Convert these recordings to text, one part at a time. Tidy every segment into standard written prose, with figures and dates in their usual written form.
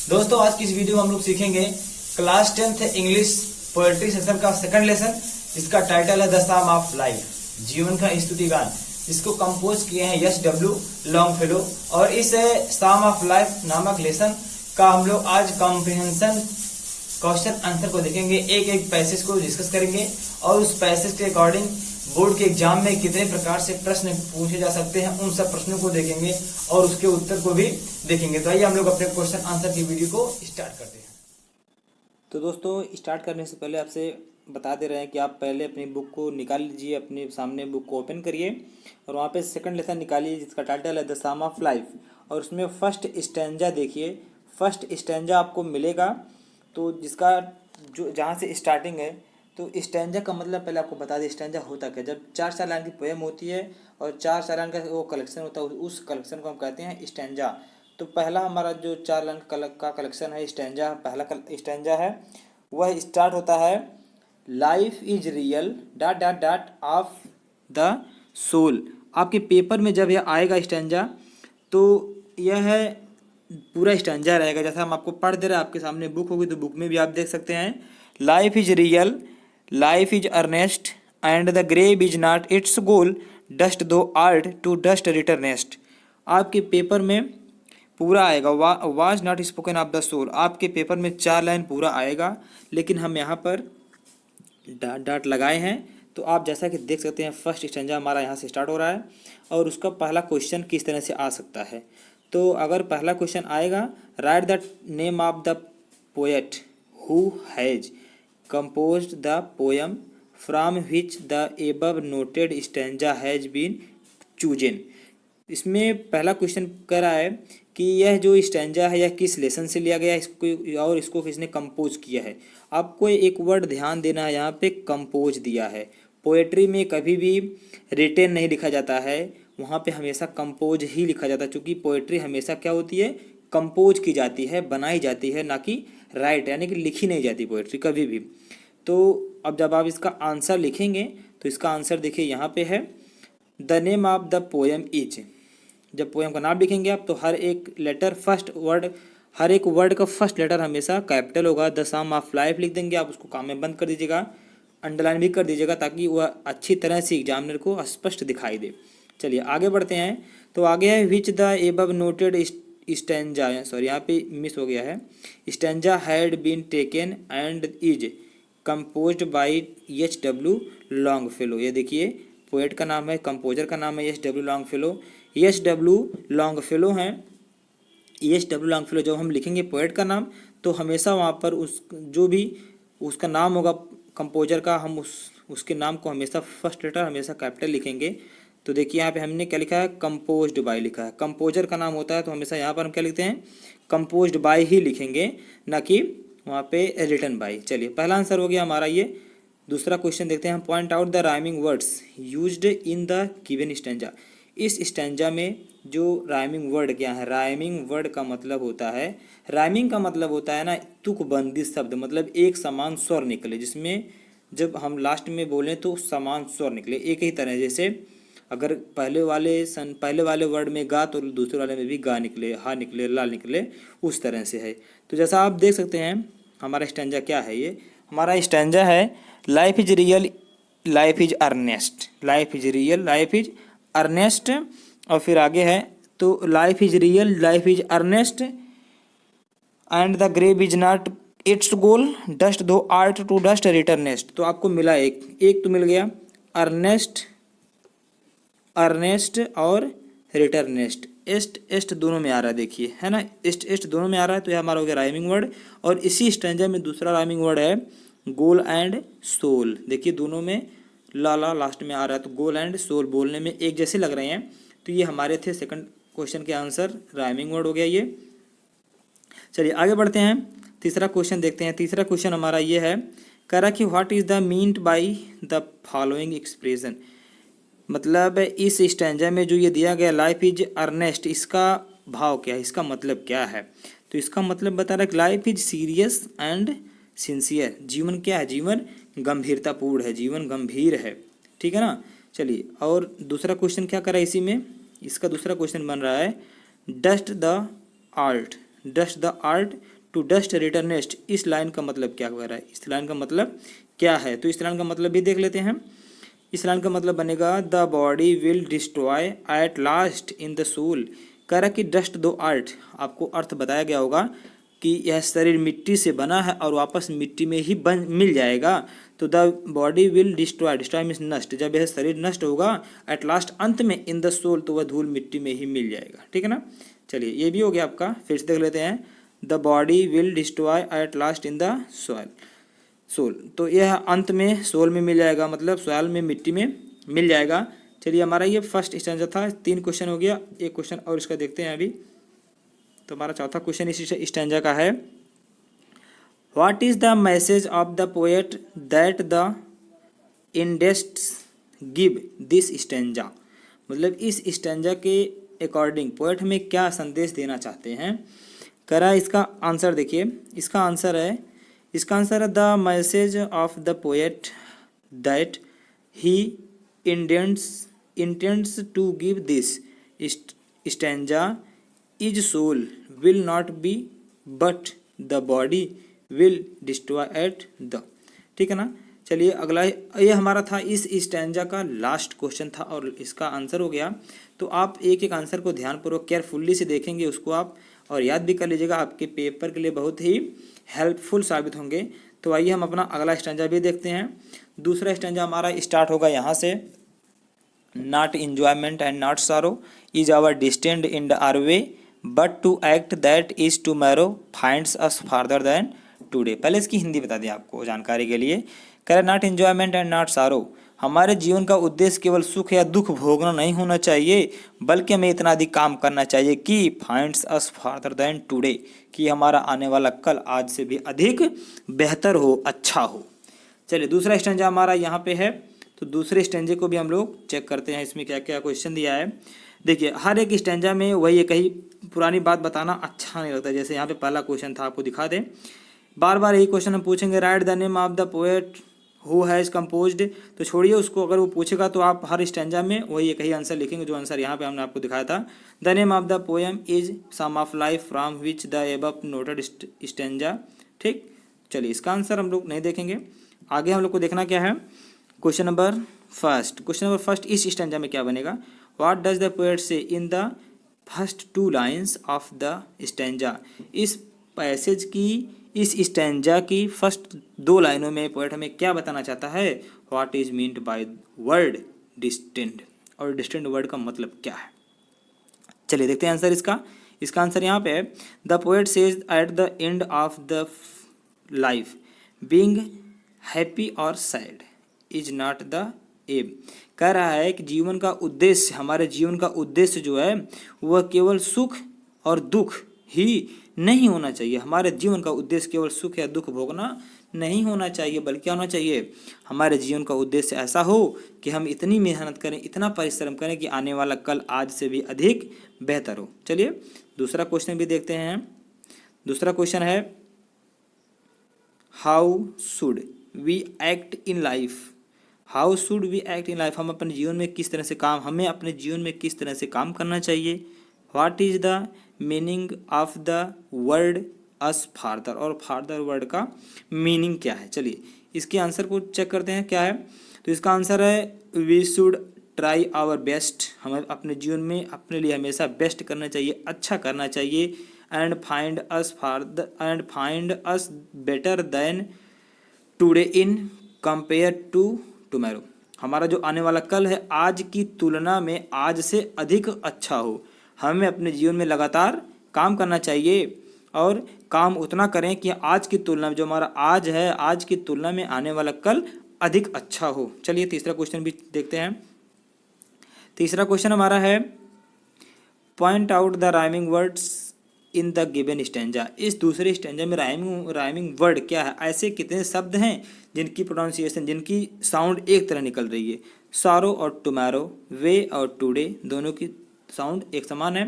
दोस्तों आज की इस वीडियो में हम लोग सीखेंगे class 10th English poetry session का सेकंड लेसन, जिसका टाइटल है द सम ऑफ लाइफ, जीवन का स्तुति गान, जिसको कंपोज किए हैं यस डब्ल्यू लॉन्गफेलो। और इस सम ऑफ लाइफ नामक लेसन का हम लोग आज कॉम्प्रिहेंशन क्वेश्चन आंसर को देखेंगे, एक एक पैसेज को डिस्कस करेंगे और उस पैसेज के अकॉर्डिंग बोर्ड के एग्जाम में कितने प्रकार से प्रश्न पूछे जा सकते हैं उन सब प्रश्नों को देखेंगे और उसके उत्तर को भी देखेंगे। तो आइए हम लोग अपने क्वेश्चन आंसर की वीडियो को स्टार्ट करते हैं। तो दोस्तों स्टार्ट करने से पहले आपसे बता दे रहे हैं कि आप पहले अपनी बुक को निकाल लीजिए, अपने सामने बुक को ओपन करिए और वहाँ पे सेकंड लेसन निकालिए जिसका टाइटल है द सम ऑफ लाइफ। और उसमें फर्स्ट स्टैंजा देखिए, फर्स्ट स्टैंजा आपको मिलेगा तो जिसका जो जहाँ से स्टार्टिंग है। तो स्टैंजा का मतलब पहले आपको बता दें स्टैंजा होता क्या। जब 4 लाइन की पोएम होती है और 4 लाइन का वो कलेक्शन होता है, उस कलेक्शन को हम कहते हैं स्टैंजा। तो पहला हमारा जो 4 लाइन का कलेक्शन है स्टैंजा, पहला स्टैंजा है, वह स्टार्ट होता है life is real dot dot dot of the soul. आपके पेपर में जब यह आएगा स्टैंजा तो यह है पूरा स्टैंजा रहेगा, जैसा हम आपको पढ़ दे रहे हैं। आपके सामने बुक होगी तो बुक में भी आप देख सकते हैं। Life is real, life is earnest and the grave is not its goal, dust thou art to dust returnest. आपके पेपर में पूरा आएगा was not spoken of the soul. आपके पेपर में 4 लाइन पूरा आएगा, लेकिन हम यहाँ पर डॉट डॉट लगाए हैं। तो आप जैसा कि देख सकते हैं फर्स्ट स्टैंजा हमारा यहाँ से स्टार्ट हो रहा है और उसका पहला क्वेश्चन किस तरह से आ सकता है। तो अगर पहला क्वेश्चन आएगा, right the name of the poet who has composed the poem from which the above noted stanza has been chosen। इसमें पहला क्वेश्चन कह रहा है कि यह जो स्टैंजा है यह किस लेसन से लिया गया है, इसको और इसको किसने कंपोज किया है। आपको एक वर्ड ध्यान देना है, यहाँ पे कंपोज दिया है। पोएट्री में कभी भी रिटेन नहीं लिखा जाता है, वहाँ पे हमेशा कंपोज ही लिखा जाता है, क्योंकि पोएट्री हमेशा क्या होती है, कंपोज की जाती है, बनाई जाती है, ना कि राइट यानी कि लिखी नहीं जाती पोएट्री कभी भी। तो अब जब आप इसका आंसर लिखेंगे तो इसका आंसर देखिए यहाँ पे है the name of the poem is. जब पोएम का नाम लिखेंगे आप तो हर एक लेटर फर्स्ट वर्ड, हर एक वर्ड का फर्स्ट लेटर हमेशा कैपिटल होगा। द सम ऑफ लाइफ लिख देंगे, आप उसको काम में बंद कर दीजिएगा, अंडरलाइन भी कर दीजिएगा ताकि वह अच्छी तरह से एग्जामिनर को स्पष्ट दिखाई दे। चलिए आगे बढ़ते हैं। तो आगे है which the above noted stanza, sorry यहाँ पे मिस हो गया है, stanza had been taken and is composed by H W Longfellow. ये देखिए पोएट का नाम है, कंपोजर का नाम है H W Longfellow. H W Longfellow हैं, एच डब्ल्यू लॉन्गफेलो। जब हम लिखेंगे पोएट का नाम तो हमेशा वहाँ पर उस जो भी उसका नाम होगा कंपोजर का, हम उसके नाम को हमेशा फर्स्ट लेटर हमेशा कैपिटल लिखेंगे। तो देखिए यहाँ पे हमने क्या लिखा है, कंपोज्ड बाय लिखा है। कंपोजर का नाम होता है तो हमेशा यहाँ पर हम क्या लिखते हैं, कंपोज्ड बाय ही लिखेंगे, ना कि वहाँ पे रिटन बाय। चलिए पहला आंसर हो गया हमारा ये। दूसरा क्वेश्चन देखते हैं हम। Point out the rhyming words used in the given stanza. इस स्टैंजा में जो राइमिंग वर्ड क्या है, राइमिंग वर्ड का मतलब होता है, राइमिंग का मतलब होता है ना तुकबंदी शब्द, मतलब एक समान स्वर निकले, जिसमें जब हम लास्ट में बोलें तो समान स्वर निकले एक ही तरह। जैसे अगर पहले वाले वर्ड में गा तो दूसरे वाले में भी गा निकले, हा निकले, ला निकले, उस तरह से है। तो जैसा आप देख सकते हैं हमारा स्टैंजा क्या है, ये हमारा स्टैंजा है life is real, life is earnest, life is real, life is earnest. और फिर आगे है तो life is real, life is earnest and the grave is not its goal, dust thou art to dust returnest. तो आपको मिला एक तो मिल गया अर्नेस्ट, अर्नेस्ट और रिटर्नेस्ट, एस्ट दोनों में आ रहा है, देखिए है ना, एस्ट दोनों में आ रहा है। तो यह हमारा हो गया राइमिंग वर्ड। और इसी स्टैंजा में दूसरा राइमिंग वर्ड है गोल एंड सोल। देखिए दोनों में ला लास्ट में आ रहा है, तो गोल एंड सोल बोलने में एक जैसे लग रहे हैं। तो ये हमारे थे सेकंड क्वेश्चन के आंसर, राइमिंग वर्ड हो गया ये। चलिए आगे बढ़ते हैं, तीसरा क्वेश्चन देखते हैं। तीसरा क्वेश्चन हमारा ये है, कह रहा कि what is the meant by the following expression. मतलब इस स्टैंजा में जो ये दिया गया लाइफ इज अर्नेस्ट, इसका भाव क्या है, इसका मतलब क्या है। तो इसका मतलब बता रहा है कि life is serious and sincere. जीवन क्या है, जीवन गंभीरतापूर्ण है, जीवन गंभीर है, ठीक है ना। चलिए और दूसरा क्वेश्चन क्या करा इसी में, इसका दूसरा क्वेश्चन बन रहा है dust thou art, dust thou art to dust returnest, इस लाइन का मतलब क्या हो रहा है, इस लाइन का मतलब क्या है? तो इस लाइन का मतलब भी देख लेते हैं। इस लाइन का मतलब बनेगा the body will destroy at last in the soul. कह रहा कि डस्ट दो अर्थ, आपको अर्थ बताया गया होगा कि यह शरीर मिट्टी से बना है और वापस मिट्टी में ही बन मिल जाएगा। तो the body will destroy, destroy means नष्ट, जब यह शरीर नष्ट होगा एट लास्ट अंत में इन द सोल, तो वह धूल मिट्टी में ही मिल जाएगा। ठीक है ना। चलिए ये भी हो गया आपका, फिर से देख लेते हैं। The body will destroy at last in the soul, soul, तो यह अंत में सोल में मिल जाएगा, मतलब सोल में मिट्टी में मिल जाएगा। चलिए हमारा ये फर्स्ट स्टैंजा था, 3 क्वेश्चन हो गया, एक क्वेश्चन और इसका देखते हैं अभी। तो हमारा चौथा क्वेश्चन इसी स्टैंजा का है। What is the message of the poet that the indents give this stanza, मतलब इस स्टैंजा के अकॉर्डिंग पोएट हमें क्या संदेश देना चाहते हैं। करा इसका आंसर देखिए, इसका आंसर है the message of the poet that he intends to give this stanza is soul will not be but the body will destroy at the, ठीक है ना। चलिए अगला, ये हमारा था इस स्टैंजा का लास्ट क्वेश्चन था और इसका आंसर हो गया। तो आप एक एक आंसर को ध्यानपूर्वक केयरफुल्ली से देखेंगे उसको आप, और याद भी कर लीजिएगा, आपके पेपर के लिए बहुत ही हेल्पफुल साबित होंगे। तो आइए हम अपना अगला स्टैंजा भी देखते हैं। दूसरा स्टैंजा हमारा स्टार्ट होगा यहाँ से। Not enjoyment and not sorrow is our destined in our way but to act that is tomorrow finds us farther than today. पहले इसकी हिंदी बता दें आपको जानकारी के लिए। कह रहे नॉट इंजॉयमेंट एंड नॉट सारो, हमारे जीवन का उद्देश्य केवल सुख या दुख भोगना नहीं होना चाहिए, बल्कि हमें इतना अधिक काम करना चाहिए कि finds us farther than today, कि हमारा आने वाला कल आज से भी अधिक बेहतर हो, अच्छा हो। चलिए दूसरा स्टैंजा हमारा यहाँ पे है, तो दूसरे स्टैंजे को भी हम लोग चेक करते हैं, इसमें क्या क्या क्वेश्चन दिया है। देखिए हर एक स्टैंजा में वही एक ही पुरानी बात बताना अच्छा नहीं लगता। जैसे यहाँ पे पहला क्वेश्चन था, आपको दिखा दें, बार बार यही क्वेश्चन हम पूछेंगे, right the name of the poet who has composed. तो छोड़िए उसको, अगर वो पूछेगा तो आप हर स्टैंजा में वही एक ही आंसर लिखेंगे, जो आंसर यहाँ पे हमने आपको दिखाया था। The name of the poem is psalm of life from which the above noted stanza. ठीक, चलिए इसका आंसर हम लोग नहीं देखेंगे, आगे हम लोग को देखना क्या है। क्वेश्चन नंबर फर्स्ट इस स्टैंजा में क्या बनेगा। व्हाट डज द पोएट से in the first 2 lines of the stanza. इस पैसेज की, इस स्टैंजा की फर्स्ट 2 लाइनों में पोएट हमें क्या बताना चाहता है। What is meant by word distant, और डिस्टेंट वर्ड का मतलब क्या है। चलिए देखते हैं आंसर इसका। इसका आंसर यहाँ पे है, the poet says at the end of the life being happy और sad is not the aim. कह रहा है कि जीवन का उद्देश्य, हमारे जीवन का उद्देश्य जो है वह केवल सुख और दुख ही नहीं होना चाहिए। हमारे जीवन का उद्देश्य केवल सुख या दुख भोगना नहीं होना चाहिए, बल्कि क्या होना चाहिए, हमारे जीवन का उद्देश्य ऐसा हो कि हम इतनी मेहनत करें, इतना परिश्रम करें कि आने वाला कल आज से भी अधिक बेहतर हो। चलिए दूसरा क्वेश्चन भी देखते हैं। दूसरा क्वेश्चन है, how should we act in life. How should we act in life, हम अपने जीवन में किस तरह से काम, हमें अपने जीवन में किस तरह से काम करना चाहिए। What is the meaning of the word us farther, और फार्दर वर्ड का मीनिंग क्या है। चलिए इसके आंसर को चेक करते हैं क्या है। तो इसका आंसर है, we should try our best, हमें अपने जीवन में अपने लिए हमेशा बेस्ट करना चाहिए, अच्छा करना चाहिए। And find us better than today in compare to tomorrow, हमारा जो आने वाला कल है आज की तुलना में आज से अधिक अच्छा हो। हमें अपने जीवन में लगातार काम करना चाहिए, और काम उतना करें कि आज की तुलना में, जो हमारा आज है, आज की तुलना में आने वाला कल अधिक अच्छा हो। चलिए तीसरा क्वेश्चन भी देखते हैं। तीसरा क्वेश्चन हमारा है, point out the rhyming words in the given stanza. इस दूसरे स्टैंजा में राइमिंग वर्ड क्या है, ऐसे कितने शब्द हैं जिनकी प्रोनाउंसिएशन, जिनकी साउंड एक तरह निकल रही है। सारो और टुमारो, वे और टुडे, दोनों की साउंड एक समान है।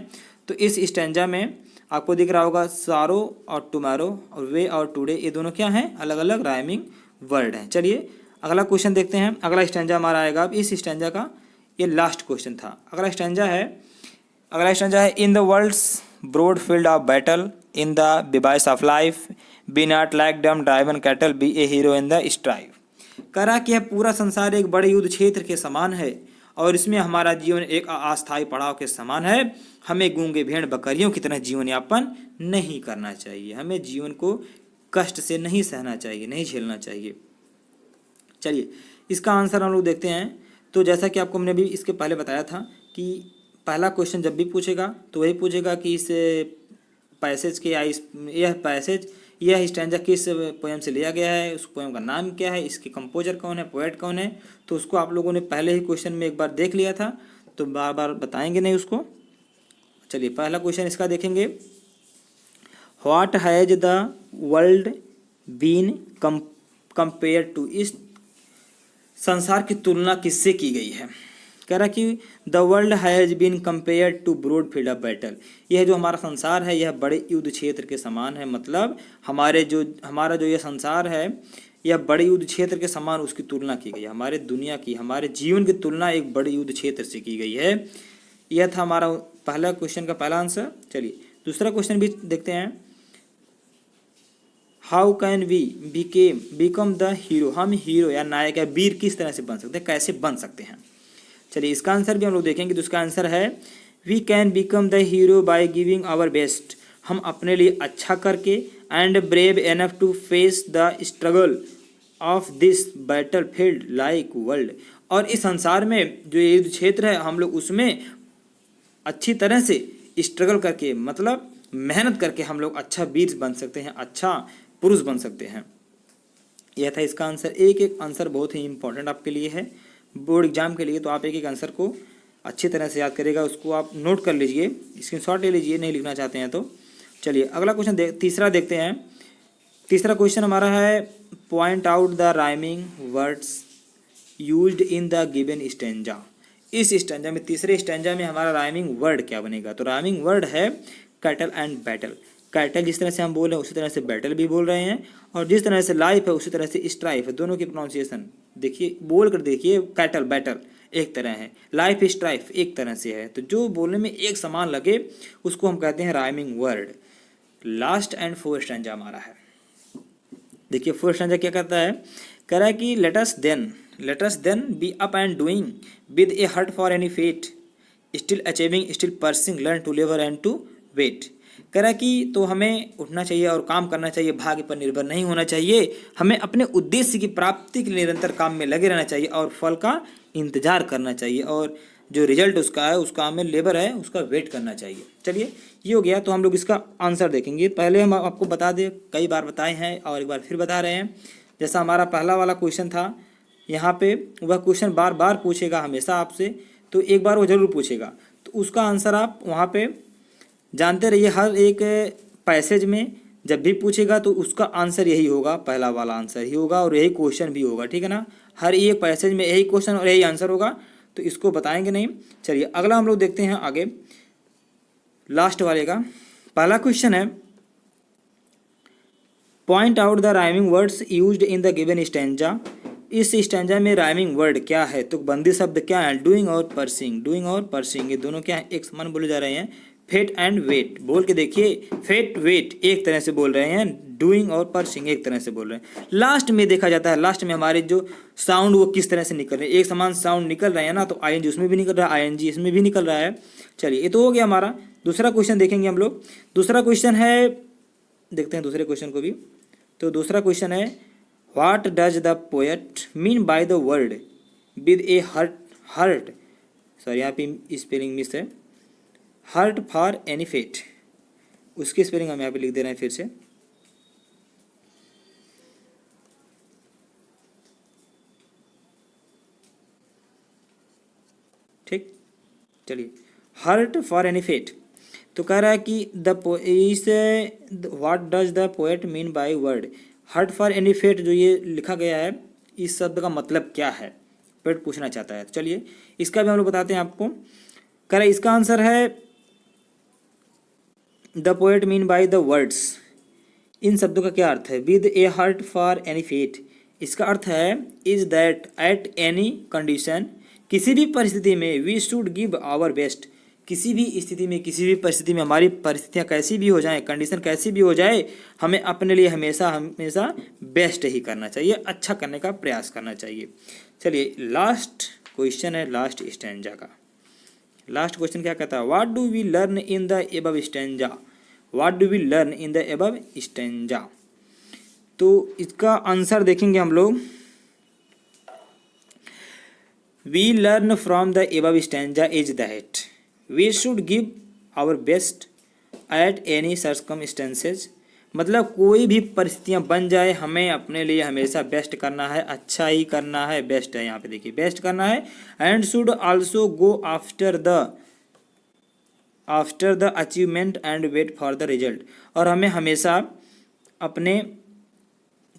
तो इस स्टैंजा में आपको दिख रहा होगा, सारो और टुमारो और वे और टुडे, ये दोनों क्या हैं, अलग अलग राइमिंग वर्ड हैं। चलिए अगला क्वेश्चन देखते हैं। अगला स्टैंजा हमारा आएगा, अब इस स्टैंजा का ये लास्ट क्वेश्चन था। अगला स्टैंजा है, in the world's broad field of battle in the device of life, be not like dumb driven cattle, be a hero in the strive. करा कि यह पूरा संसार एक बड़े युद्ध क्षेत्र के समान है और इसमें हमारा जीवन एक अस्थायी पड़ाव के समान है। हमें गूंगे भेड़ बकरियों की तरह जीवन यापन नहीं करना चाहिए। हमें जीवन को कष्ट से नहीं सहना चाहिए, नहीं झेलना चाहिए। चलिए इसका आंसर हम लोग देखते हैं। तो जैसा कि आपको हमने भी इसके पहले बताया था कि पहला क्वेश्चन जब भी पूछेगा तो वही पूछेगा कि इस पैसेज के या यह स्टैंजा किस पोएम से लिया गया है, उस पोएम का नाम क्या है, इसके कंपोजर कौन है, पोएट कौन है। तो उसको आप लोगों ने पहले ही क्वेश्चन में एक बार देख लिया था, तो बार बार बताएंगे नहीं उसको। चलिए पहला क्वेश्चन इसका देखेंगे। What has the world been compare to, इस संसार की तुलना किससे की गई है। कह रहा कि the world has been compare to broad field of battle, यह जो हमारा संसार है यह बड़े युद्ध क्षेत्र के समान है। मतलब हमारा जो यह संसार है यह बड़े युद्ध क्षेत्र के समान उसकी तुलना की गई है। हमारे दुनिया की, हमारे जीवन की तुलना एक बड़े युद्ध क्षेत्र से की गई है। यह था हमारा पहला क्वेश्चन का पहला आंसर। चलिए दूसरा क्वेश्चन भी देखते हैं। How can we become the hero, हम हीरो या नायक या वीर किस तरह से बन सकते हैं, कैसे बन सकते हैं। चलिए इसका आंसर भी हम लोग देखेंगे। तो इसका आंसर है we can become the hero by giving our best, हम अपने लिए अच्छा करके, and brave enough to face the struggle of this battle field like world, और इस संसार में जो युद्ध क्षेत्र है हम लोग उसमें अच्छी तरह से स्ट्रगल करके, मतलब मेहनत करके हम लोग अच्छा वीर बन सकते हैं, अच्छा पुरुष बन सकते हैं। यह था इसका आंसर। एक एक आंसर बहुत ही इंपॉर्टेंट आपके लिए है बोर्ड एग्जाम के लिए, तो आप एक एक आंसर को अच्छी तरह से याद करेगा, उसको आप नोट कर लीजिए, स्क्रीनशॉट ले लीजिए, नहीं लिखना चाहते हैं तो। चलिए अगला क्वेश्चन तीसरा देखते हैं। तीसरा क्वेश्चन हमारा है point out the rhyming words used in the given stanza, इस स्टैंजा में, तीसरे स्टैंजा में हमारा राइमिंग वर्ड क्या बनेगा। तो राइमिंग वर्ड है कैटल एंड बैटल। कैटल जिस तरह से हम बोल रहे हैं उसी तरह से बैटल भी बोल रहे हैं, और जिस तरह से लाइफ है उसी तरह से स्ट्राइफ है। दोनों की प्रोनाउंसिएशन देखिए, बोल कर देखिए। कैटल बैटल एक तरह है, लाइफ स्ट्राइफ एक तरह से है। तो जो बोलने में एक समान लगे उसको हम कहते हैं rhyming word. Last and fourth stanza हमारा है। देखिए फोर्थ स्टैंजा क्या कहता है। कह रहा है कि let us then be up and doing with a heart for any fate, still achieving, still pursuing, learn to लिवर एंड टू वेट। कह रहा है कि तो हमें उठना चाहिए और काम करना चाहिए, भाग्य पर निर्भर नहीं होना चाहिए। हमें अपने उद्देश्य की प्राप्ति के लिए निरंतर काम में लगे रहना चाहिए और फल का इंतजार करना चाहिए, और जो रिजल्ट उसका है, उसका हमें लेबर है, उसका वेट करना चाहिए। चलिए ये हो गया। तो हम लोग इसका आंसर देखेंगे। पहले हम आपको बता दें, कई बार बताए हैं और एक बार फिर बता रहे हैं। जैसा हमारा पहला वाला क्वेश्चन था, यहाँ पे वह क्वेश्चन बार बार पूछेगा हमेशा आपसे, तो एक बार वो जरूर पूछेगा, तो उसका आंसर आप वहाँ पे जानते रहिए। हर एक पैसेज में जब भी पूछेगा तो उसका आंसर यही होगा, पहला वाला आंसर ही होगा, और यही क्वेश्चन भी होगा, ठीक है ना। हर एक पैसेज में यही क्वेश्चन और यही आंसर होगा, तो इसको बताएंगे नहीं। चलिए अगला हम लोग देखते हैं आगे, लास्ट वाले का। पहला क्वेश्चन है point out the rhyming words used in the given stanza, इस स्टैंजा में राइमिंग वर्ड क्या है। तो बंदी शब्द क्या है, डूइंग और परसिंग, ये दोनों क्या है, एक समान बोले जा रहे हैं। फेट एंड वेट, बोल के देखिए, फेट वेट एक तरह से बोल रहे हैं, डूइंग और परसिंग एक तरह से बोल रहे हैं। लास्ट में देखा जाता है, लास्ट में हमारे जो साउंड वो किस तरह से निकल रहे हैं, एक समान साउंड निकल रहे हैं ना, तो आईएनजी उसमें भी निकल रहा है, आईएनजी इसमें भी निकल रहा है। चलिए ये तो हो गया हमारा। दूसरा क्वेश्चन देखेंगे हम लोग। दूसरा क्वेश्चन है, देखते हैं दूसरे क्वेश्चन को भी। तो दूसरा क्वेश्चन है what does the poet mean by the word with a heart, sorry यहाँ पे स्पेलिंग मिस है, हर्ट फॉर एनी फेट, उसकी स्पेलिंग हम यहाँ पे लिख दे रहे हैं फिर से। ठीक, चलिए हर्ट फॉर एनी फेट। तो कह रहा है कि what does the poet mean by word heart for any fate, जो ये लिखा गया है इस शब्द का मतलब क्या है, पोएट पूछना चाहता है। तो चलिए इसका भी हम लोग बताते हैं आपको। कह रहा है इसका आंसर है the poet mean by the words, इन शब्दों का क्या अर्थ है। With a heart for any fate, इसका अर्थ है is that at any condition, किसी भी परिस्थिति में we should give our best, किसी भी स्थिति में, किसी भी परिस्थिति में, हमारी परिस्थितियाँ कैसी भी हो जाएं, कंडीशन कैसी भी हो जाए, हमें अपने लिए हमेशा हमेशा बेस्ट ही करना चाहिए, अच्छा करने का प्रयास करना चाहिए। चलिए लास्ट क्वेश्चन है, लास्ट स्टैंजा का। लास्ट क्वेश्चन क्या कहता है, what do we learn in the above stanza, what do we learn in the above stanza. तो इसका आंसर देखेंगे हम लोग, we learn from the above stanza is that we should give our best at any circumstances. मतलब कोई भी परिस्थितियाँ बन जाए, हमें अपने लिए हमेशा बेस्ट करना है, अच्छा ही करना है, बेस्ट है यहाँ पे देखिए, बेस्ट करना है। And should also go after the achievement and wait for the result. और हमें हमेशा अपने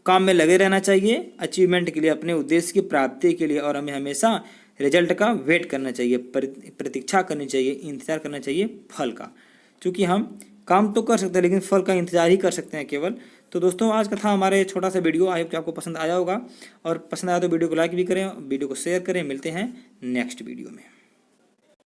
काम में लगे रहना चाहिए अचीवमेंट के लिए, अपने उद्देश्य की प्राप्ति के लिए, और हमें हमेशा रिजल्ट का वेट करना चाहिए, प्रतीक्षा करनी चाहिए, इंतजार करना चाहिए फल का। क्योंकि हम काम तो कर सकते हैं लेकिन फल का इंतजार ही कर सकते हैं केवल। तो दोस्तों आज का था हमारे छोटा सा वीडियो, आई होप कि आपको पसंद आया होगा, और पसंद आया तो वीडियो को लाइक भी करें, वीडियो को शेयर करें। मिलते हैं नेक्स्ट वीडियो में।